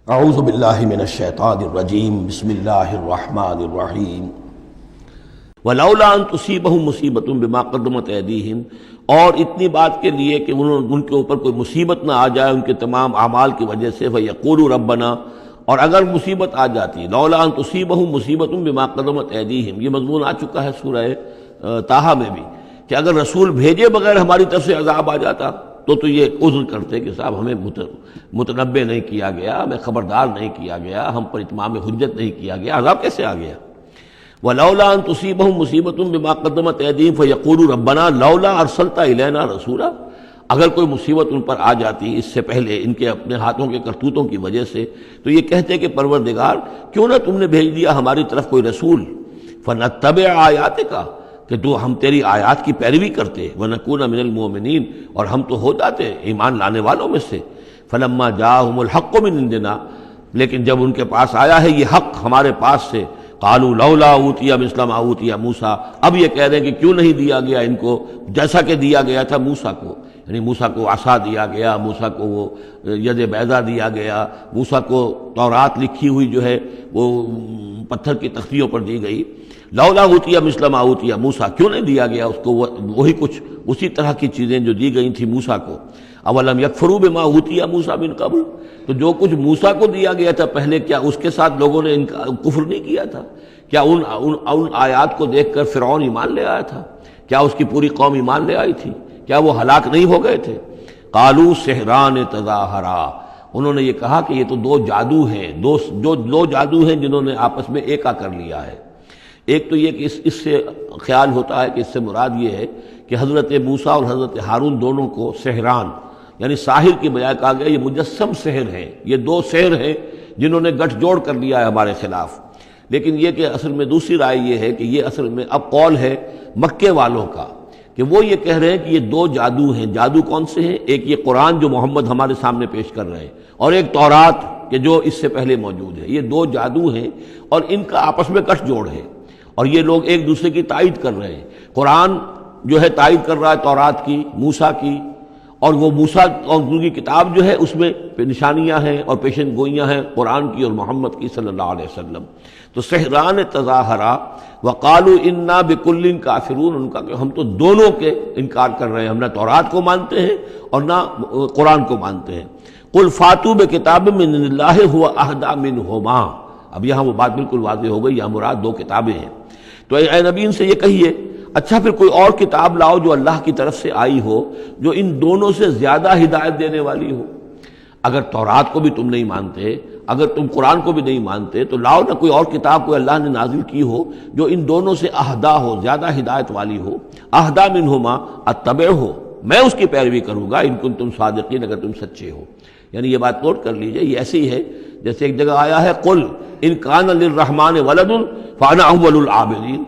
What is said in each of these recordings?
اعوذ باللہ من الشیطان الرجیم بسم اللہ الرحمن الرحیم ولولا ان تصیبہم مصیبۃ بما قدمت ایدیہم، اور اتنی بات کے لیے کہ ان کے اوپر کوئی مصیبت نہ آ جائے ان کے تمام اعمال کی وجہ سے، فیقولوا ربنا، اور اگر مصیبت آ جاتی، لولا ان تصیبہم مصیبۃ بما قدمت ایدیہم، یہ مضمون آ چکا ہے سورہ طٰہٰ میں بھی، کہ اگر رسول بھیجے بغیر ہماری طرف سے عذاب آ جاتا تو یہ عذر کرتے کہ صاحب ہمیں متنبع نہیں کیا گیا، ہمیں خبردار نہیں کیا گیا، ہم پر اتمام حجت نہیں کیا گیا، عذاب کیسے آ گیا؟ وَلَوْلَا أَن تُصِيبَهُم مُّصِيبَةٌ بِمَا قَدَّمَتْ أَيْدِيهِمْ فَيَقُولُوا رَبَّنَا لَوْلَا أَرْسَلْتَ إِلَيْنَا رَسُولًا، اگر کوئی مصیبت ان پر آ جاتی اس سے پہلے ان کے اپنے ہاتھوں کے کرتوتوں کی وجہ سے، تو یہ کہتے کہ پروردگار کیوں نہ تم نے بھیج دیا ہماری طرف کوئی رسول، فَنَتَّبِعَ آيَاتِكَ، کہ تو ہم تیری آیات کی پیروی کرتے، وَنَكُونَ مِنَ الْمُؤْمِنِينَ، اور ہم تو ہو جاتے ایمان لانے والوں میں سے، فَلَمَّا جَاءَهُمُ الْحَقُّ مِنْ عِنْدِنَا، لیکن جب ان کے پاس آیا ہے یہ حق ہمارے پاس سے، قالوا لولا اوتي مثل ما اوتي موسیٰ، اب یہ کہہ رہے ہیں کہ کیوں نہیں دیا گیا ان کو جیسا کہ دیا گیا تھا موسیٰ کو، یعنی موسیٰ کو عصا دیا گیا، موسیٰ کو وہ ید بیضا دیا گیا، موسیٰ کو تورات لکھی ہوئی جو ہے وہ پتھر کی تختیوں پر دی گئی، لولا اوتي مثل ما اوتي موسیٰ، کیوں نہیں دیا گیا اس کو وہی کچھ اسی طرح کی چیزیں جو دی گئی تھی موسیٰ کو، اولم یکفروا بما اوتي موسیٰ من قبل، تو جو کچھ موسیٰ کو دیا گیا تھا پہلے، کیا اس کے ساتھ لوگوں نے کفر نہیں کیا تھا؟ کیا ان آیات کو دیکھ کر فرعون ایمان لے آیا تھا؟ کیا اس کی پوری قوم ایمان لے آئی تھی؟ کیا وہ ہلاک نہیں ہو گئے تھے؟ قالوا سحران تظاہرا، انہوں نے یہ کہا کہ یہ تو دو جادو ہیں، دو جادو ہیں جنہوں نے آپس میں ایکا کر لیا ہے۔ ایک تو یہ کہ اس سے خیال ہوتا ہے کہ اس سے مراد یہ ہے کہ حضرت موسیٰ اور حضرت ہارون دونوں کو سحران، یعنی ساحر کی بجائے کہا گیا یہ مجسم سحر ہیں، یہ دو سحر ہیں جنہوں نے گٹھ جوڑ کر لیا ہے ہمارے خلاف۔ لیکن یہ کہ اصل میں دوسری رائے یہ ہے کہ یہ اصل میں اب قول ہے مکے والوں کا، کہ وہ یہ کہہ رہے ہیں کہ یہ دو جادو ہیں۔ جادو کون سے ہیں؟ ایک یہ قرآن جو محمد ہمارے سامنے پیش کر رہے ہیں، اور ایک تورات کہ جو اس سے پہلے موجود ہے، یہ دو جادو ہیں اور ان کا آپس میں گٹھ جوڑ ہے، اور یہ لوگ ایک دوسرے کی تائید کر رہے ہیں۔ قرآن جو ہے تائید کر رہا ہے تورات کی، موسیٰ کی، اور وہ موسیٰ اور ان کی کتاب جو ہے اس میں نشانیاں ہیں اور پیشن گوئیاں ہیں قرآن کی اور محمد کی صلی اللہ علیہ وسلم۔ تو سحران تظاہرا وقالوا انا بکل کافرون، ان کا کہ ہم تو دونوں کے انکار کر رہے ہیں، ہم نہ تورات کو مانتے ہیں اور نہ قرآن کو مانتے ہیں۔ قل فاتوا بکتاب من اللہ هو اہدی منہما، اب یہاں وہ بات بالکل واضح ہو گئی، یہاں مراد دو کتابیں ہیں۔ تو اے نبی ان سے یہ کہیے اچھا پھر کوئی اور کتاب لاؤ جو اللہ کی طرف سے آئی ہو، جو ان دونوں سے زیادہ ہدایت دینے والی ہو۔ اگر تورات کو بھی تم نہیں مانتے، اگر تم قرآن کو بھی نہیں مانتے، تو لاؤ نہ کوئی اور کتاب کوئی اللہ نے نازل کی ہو جو ان دونوں سے اہدا ہو، زیادہ ہدایت والی ہو۔ اہدا منہما اتبعہ، میں اس کی پیروی کروں گا ان کنتم صادقین، اگر تم سچے ہو۔ یعنی یہ بات نوٹ کر لیجئے، یہ ایسی ہے جیسے ایک جگہ آیا ہے قل ان کان للرحمن ولد فانا اول العابدین،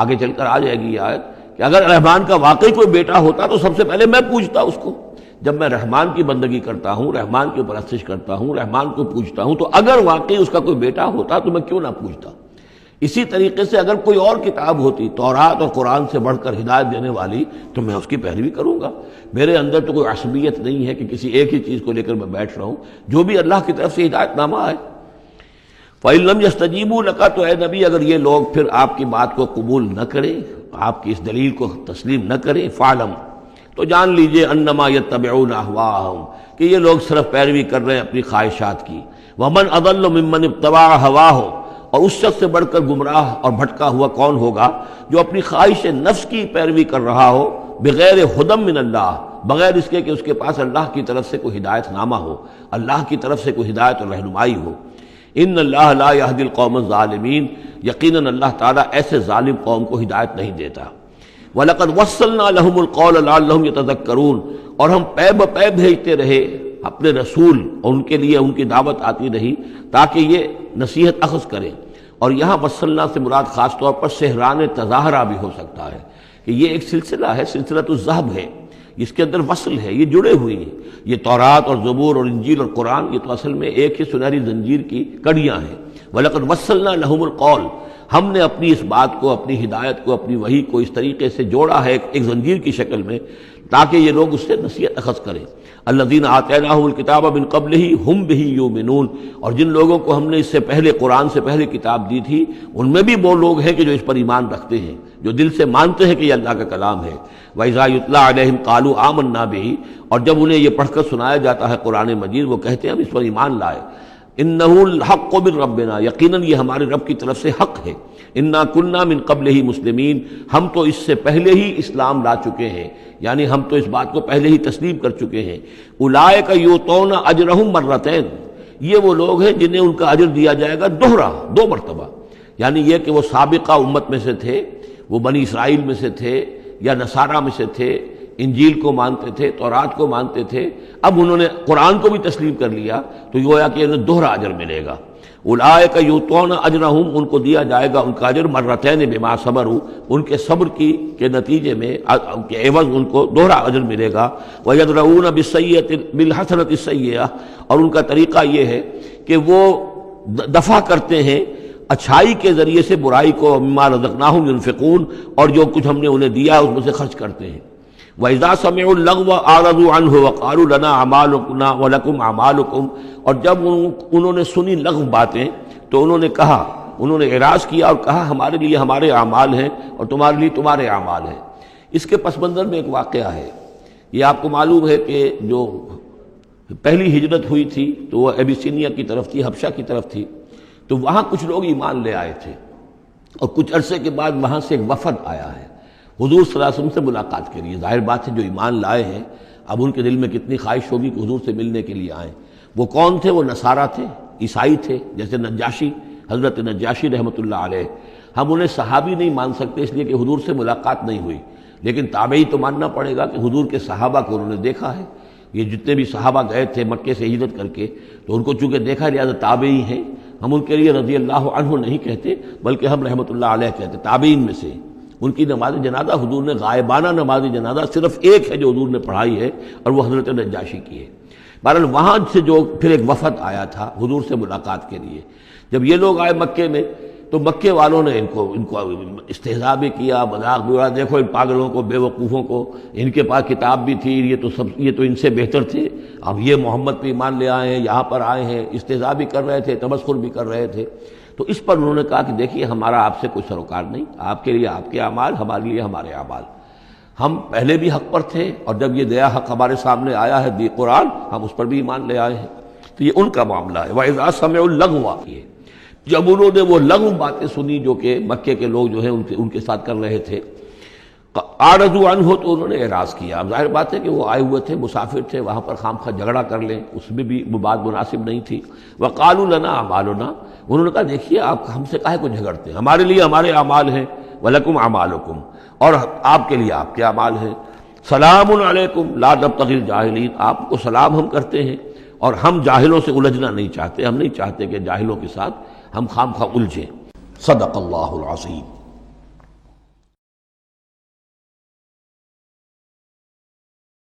آگے چل کر آ جائے گی یہ آیت کہ اگر رحمان کا واقعی کوئی بیٹا ہوتا تو سب سے پہلے میں پوجتا اس کو۔ جب میں رحمان کی بندگی کرتا ہوں، رحمان کی پرستش کرتا ہوں، رحمان کو پوجتا ہوں، تو اگر واقعی اس کا کوئی بیٹا ہوتا تو میں کیوں نہ پوجتا۔ اسی طریقے سے اگر کوئی اور کتاب ہوتی تورات اور قرآن سے بڑھ کر ہدایت دینے والی تو میں اس کی پیروی کروں گا۔ میرے اندر تو کوئی عصبیت نہیں ہے کہ کسی ایک ہی چیز کو لے کر میں بیٹھ رہا ہوں، جو بھی اللہ کی طرف سے ہدایت نامہ آئے۔ فَإِن لَّمْ يَسْتَجِيبُوا لَكَ، تو اے نبی اگر یہ لوگ پھر آپ کی بات کو قبول نہ کریں، آپ کی اس دلیل کو تسلیم نہ کریں، فَاعْلَمْ، تو جان لیجئے انما یتبعون اہواءہم، کہ یہ لوگ صرف پیروی کر رہے ہیں اپنی خواہشات کی۔ ومن اضل ممن اتبع ہواہ، اور اس شخص سے بڑھ کر گمراہ اور بھٹکا ہوا کون ہوگا جو اپنی خواہش نفس کی پیروی کر رہا ہو، بغیر ہدی من اللہ، بغیر اس کے کہ اس کے پاس اللہ کی طرف سے کوئی ہدایت نامہ ہو، اللہ کی طرف سے کوئی ہدایت اور رہنمائی ہو۔ ان اللہ لا یہدی القوم الظالمین، یقیناً اللہ تعالیٰ ایسے ظالم قوم کو ہدایت نہیں دیتا۔ وَلَقَدْ وَصَّلْنَا لَهُمُ الْقَوْلَ لَعَلَّهُمْ يَتَذَكَّرُونَ، اور ہم پے بپے بھیجتے رہے اپنے رسول، اور ان کے لیے ان کی دعوت آتی رہی تاکہ یہ نصیحت اخذ کریں۔ اور یہاں وصلنا سے مراد خاص طور پر سحران تظاہرہ بھی ہو سکتا ہے، کہ یہ ایک سلسلہ ہے، سلسلۃ الذہب ہے، اس کے اندر وصل ہے، یہ جڑے ہوئی ہیں۔ یہ تورات اور زبور اور انجیل اور قرآن یہ تو اصل میں ایک ہی سنہری زنجیر کی کڑیاں ہیں۔ وَلَقَدْ وَصَّلْنَا لَهُمُ الْقَوْلَ، ہم نے اپنی اس بات کو، اپنی ہدایت کو، اپنی وحی کو اس طریقے سے جوڑا ہے ایک زنجیر کی شکل میں تاکہ یہ لوگ اس سے نصیحت اخذ کریں۔ الذین آتیناہم الکتاب من قبلہ ہم بہ یؤمنون، اور جن لوگوں کو ہم نے اس سے پہلے قرآن سے پہلے کتاب دی تھی ان میں بھی وہ لوگ ہیں کہ جو اس پر ایمان رکھتے ہیں، جو دل سے مانتے ہیں کہ یہ اللہ کا کلام ہے۔ وَإِذَا يُتْلَىٰ عَلَيْهِمْ قَالُوا آمَنَّا بِهِ، اور جب انہیں یہ پڑھ کر سنایا جاتا ہے قرآن مجید وہ کہتے ہیں ہم اس پر ایمان لائے۔ اِنَّهُ الْحَقُّ مِن رَّبِّنَا، یقیناً یہ ہمارے رب کی طرف سے حق ہے۔ اِنَّا كُنَّا مِن قَبْلِهِ مُسْلِمِينَ، ہم تو اس سے پہلے ہی اسلام لا چکے ہیں، یعنی ہم تو اس بات کو پہلے ہی تسلیم کر چکے ہیں۔ اولئک یؤتون اجرہم مرتین، یہ وہ لوگ ہیں جنہیں ان کا اجر دیا جائے گا دوہرا، 2 مرتبہ، یعنی یہ کہ وہ سابقہ امت میں سے تھے، وہ بنی اسرائیل میں سے تھے یا نصارہ میں سے تھے، انجیل کو مانتے تھے، تورات کو مانتے تھے، اب انہوں نے قرآن کو بھی تسلیم کر لیا تو گویا کہ انہیں دوہرا اجر ملے گا۔ اولئک یؤتون اجرہم، ان کو دیا جائے گا ان کا اجر مرتین بما صبروا، ان کے صبر کے نتیجے میں کے عوض ان کو دوہرا اجر ملے گا۔ ویدرؤون بالسیئۃ بالحسنۃ السیئۃ، اور ان کا طریقہ یہ ہے کہ وہ دفع کرتے ہیں اچھائی کے ذریعے سے برائی کو، مما رزقناہم ينفقون، اور جو کچھ ہم نے انہیں دیا اس میں سے خرچ کرتے ہیں۔ وَإِذَا سَمِعُوا اللَّغْوَ أَعْرَضُوا عَنْهُ وَقَالُوا لَنَا أَعْمَالُنَا وَلَكُمْ أَعْمَالُكُمْ، اور جب انہوں نے سنی لغو باتیں تو انہوں نے کہا، انہوں نے اعراض کیا اور کہا ہمارے لیے ہمارے اعمال ہیں اور تمہارے لیے تمہارے اعمال ہیں۔ اس کے پس منظر میں ایک واقعہ ہے، یہ آپ کو معلوم ہے کہ جو پہلی ہجرت ہوئی تھی تو وہ ابیسینیا کی طرف تھی، حبشہ کی طرف تھی، تو وہاں کچھ لوگ ایمان لے آئے تھے اور کچھ عرصے کے بعد وہاں سے ایک وفد آیا ہے حضور صلی اللہ علیہ وسلم سے ملاقات کے لیے۔ ظاہر بات ہے جو ایمان لائے ہیں اب ان کے دل میں کتنی خواہش ہوگی کہ حضور سے ملنے کے لیے آئیں۔ وہ کون تھے؟ وہ نصارہ تھے، عیسائی تھے، جیسے نجاشی، حضرت نجاشی رحمۃ اللہ علیہ۔ ہم انہیں صحابی نہیں مان سکتے اس لیے کہ حضور سے ملاقات نہیں ہوئی، لیکن تابعی تو ماننا پڑے گا کہ حضور کے صحابہ کو انہوں نے دیکھا ہے۔ یہ جتنے بھی صحابہ گئے تھے مکے سے ہجرت کر کے تو ان کو چونکہ دیکھا لہٰذا تابعی ہیں، ہم ان کے لیے رضی اللہ عنہ نہیں کہتے بلکہ ہم رحمۃ اللہ علیہ کہتے، تابعین میں سے۔ ان کی نماز جنازہ حضور نے غائبانہ نماز جنازہ صرف ایک ہے جو حضور نے پڑھائی ہے اور وہ حضرت نجاشی کی ہے۔ بہرحال وہاں سے جو پھر ایک وفد آیا تھا حضور سے ملاقات کے لیے، جب یہ لوگ آئے مکے میں تو مکے والوں نے ان کو استہزاء بھی کیا، مذاق بھی اڑایا، دیکھو ان پاگلوں کو، بے وقوفوں کو، ان کے پاس کتاب بھی تھی، یہ تو ان سے بہتر تھے، اب یہ محمد پہ ایمان لے آئے ہیں، یہاں پر آئے ہیں، استہزاء بھی کر رہے تھے، تمسخر بھی کر رہے تھے۔ تو اس پر انہوں نے کہا کہ دیکھیے ہمارا آپ سے کوئی سروکار نہیں، آپ کے لیے آپ کے اعمال، ہمارے لیے ہمارے اعمال، ہم پہلے بھی حق پر تھے اور جب یہ نیا حق ہمارے سامنے آیا ہے دی قرآن، ہم اس پر بھی ایمان لے آئے ہیں۔ تو یہ ان کا معاملہ ہے۔ وَإِذَا سَمِعُوا اللَّغْوَ، جب انہوں نے وہ لغو باتیں سنی جو کہ مکے کے لوگ جو ہیں ان کے ساتھ کر رہے تھے، اعرضوا عنہ، تو انہوں نے اعراض کیا۔ اب ظاہر بات ہے کہ وہ آئے ہوئے تھے، مسافر تھے، وہاں پر خام خواہ جھگڑا کر لیں اس میں بھی وہ بات مناسب نہیں تھی۔ وقالوا لنا اعمالنا، انہوں نے کہا دیکھیے آپ ہم سے کاہے کو جھگڑتے ہیں، ہمارے لیے ہمارے اعمال ہیں، ولکم اعمالکم، اور آپ کے لیے آپ کے اعمال ہیں۔ سلام علیکم لا نبتغی الجاہلین، آپ کو سلام ہم کرتے ہیں اور ہم جاہلوں سے الجھنا نہیں چاہتے، ہم نہیں چاہتے کہ جاہلوں کے ساتھ ہم خام خواہ الجھیں۔ صدق اللہ العظیم۔